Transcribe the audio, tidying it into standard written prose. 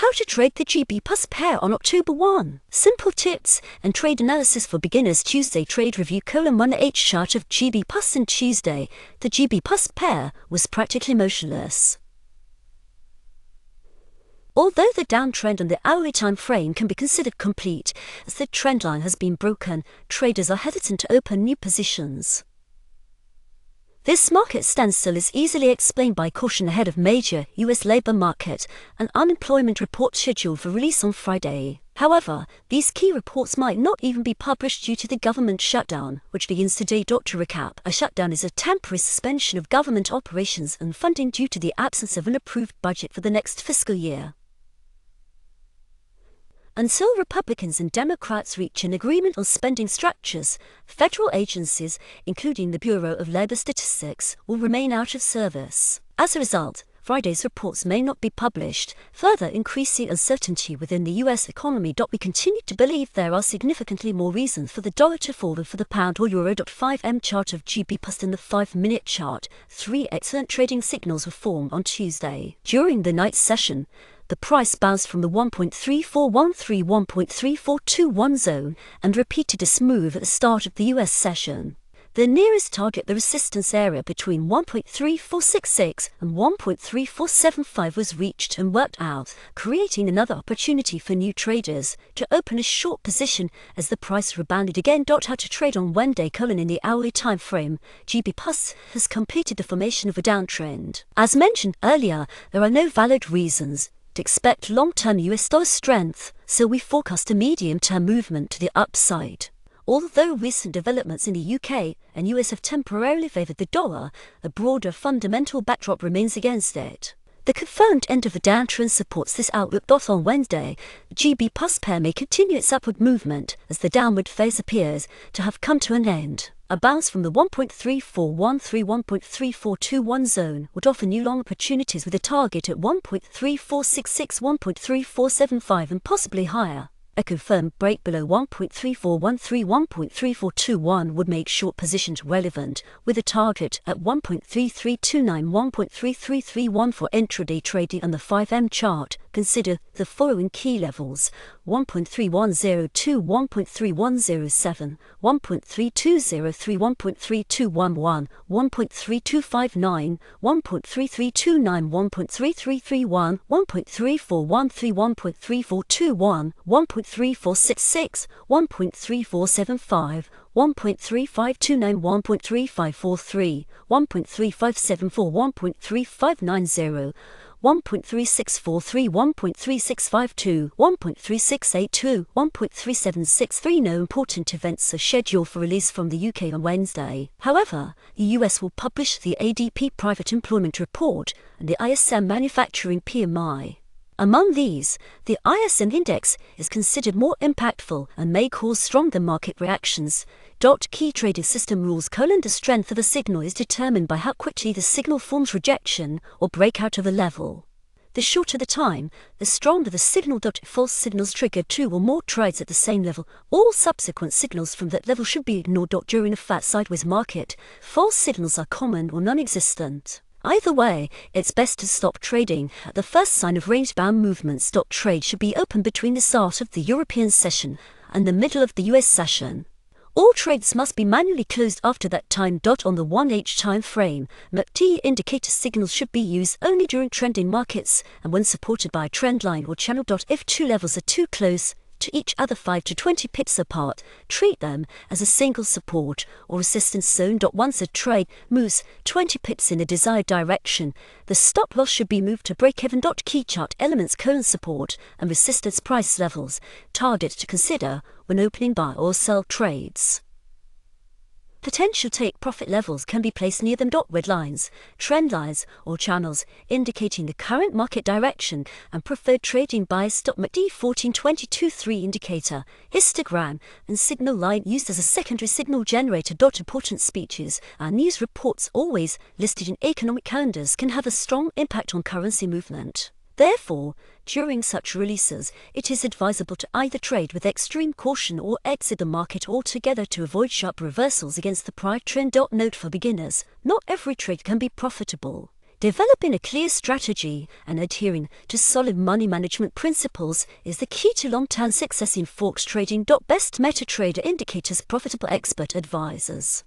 How to trade the GBPUSD pair on October 1. Simple tips and trade analysis for beginners. Tuesday trade review: 1H chart of GBPUSD on Tuesday. The GBPUSD pair was practically motionless. Although the downtrend on the hourly time frame can be considered complete, as the trendline has been broken, traders are hesitant to open new positions. This market standstill is easily explained by caution ahead of major U.S. labor market and unemployment report scheduled for release on Friday. However, these key reports might not even be published due to the government shutdown, which begins today. To recap, a shutdown is a temporary suspension of government operations and funding due to the absence of an approved budget for the next fiscal year. Until Republicans and Democrats reach an agreement on spending structures, federal agencies, including the Bureau of Labor Statistics, will remain out of service. As a result, Friday's reports may not be published, further increasing uncertainty within the U.S. economy. We continue to believe there are significantly more reasons for the dollar to fall than for the pound or euro. 5M chart of GBPUSD in the 5-minute chart. 3 excellent trading signals were formed on Tuesday. During the night session, the price bounced from the 1.3413-1.3421 zone and repeated this move at the start of the U.S. session. The nearest target, the resistance area between 1.3466 and 1.3475, was reached and worked out, creating another opportunity for new traders to open a short position as the price rebounded again. How to trade on Wednesday: in the hourly time frame, GBPUSD has completed the formation of a downtrend. As mentioned earlier, there are no valid reasons to expect long-term US dollar strength, so we forecast a medium-term movement to the upside. Although recent developments in the UK and US have temporarily favored the dollar, a broader fundamental backdrop remains against it. The confirmed end of the downtrend supports this outlook. On Wednesday, the GBPUSD pair may continue its upward movement as the downward phase appears to have come to an end. A bounce from the 1.3413-1.3421 zone would offer new long opportunities with a target at 1.3466, 1.3475 and possibly higher. A confirmed break below 1.3413-1.3421 would make short positions relevant, with a target at 1.3329, 1.3331 for intraday trading on the 5M chart. Consider the following key levels: 1.3102, 1.3107, 1.3203, 1.3211, 1.3259, 1.3329, 1.3331, 1.3413, 1.3421, 1.3466, 1.3475, 1.3529, 1.3543, 1.3574, 1.3590, 1.3643, 1.3652, 1.3682, 1.3763. No important events are scheduled for release from the UK on Wednesday. However, the US will publish the ADP Private Employment Report and the ISM Manufacturing PMI. Among these, the ISM index is considered more impactful and may cause stronger market reactions. Key trading system rules: the strength of a signal is determined by how quickly the signal forms rejection or breakout of a level. The shorter the time, the stronger the signal. False signals trigger 2 or more trades at the same level. All subsequent signals from that level should be ignored. During a flat sideways market, false signals are common or non-existent. Either way, it's best to stop trading at the first sign of range-bound movements. Trade should be open between the start of the European session and the middle of the US session. All trades must be manually closed after that time. On the 1H time frame, MACD indicator signals should be used only during trending markets and when supported by a trend line or channel. If two levels are too close to each other 5 to 20 pips apart, treat them as a single support or resistance zone. Once a trade moves 20 pips in a desired direction, the stop loss should be moved to break-even. Key chart elements: support and resistance price levels, targets to consider when opening buy or sell trades. Potential take-profit levels can be placed near them. Red lines, trend lines, or channels indicating the current market direction and preferred trading bias. MACD 14-22-3 indicator, histogram, and signal line used as a secondary signal generator. Important speeches and news reports always listed in economic calendars can have a strong impact on currency movement. Therefore, during such releases, it is advisable to either trade with extreme caution or exit the market altogether to avoid sharp reversals against the prior trend. Note for beginners: not every trade can be profitable. Developing a clear strategy and adhering to solid money management principles is the key to long-term success in forex trading. Best MetaTrader indicators profitable expert advisors.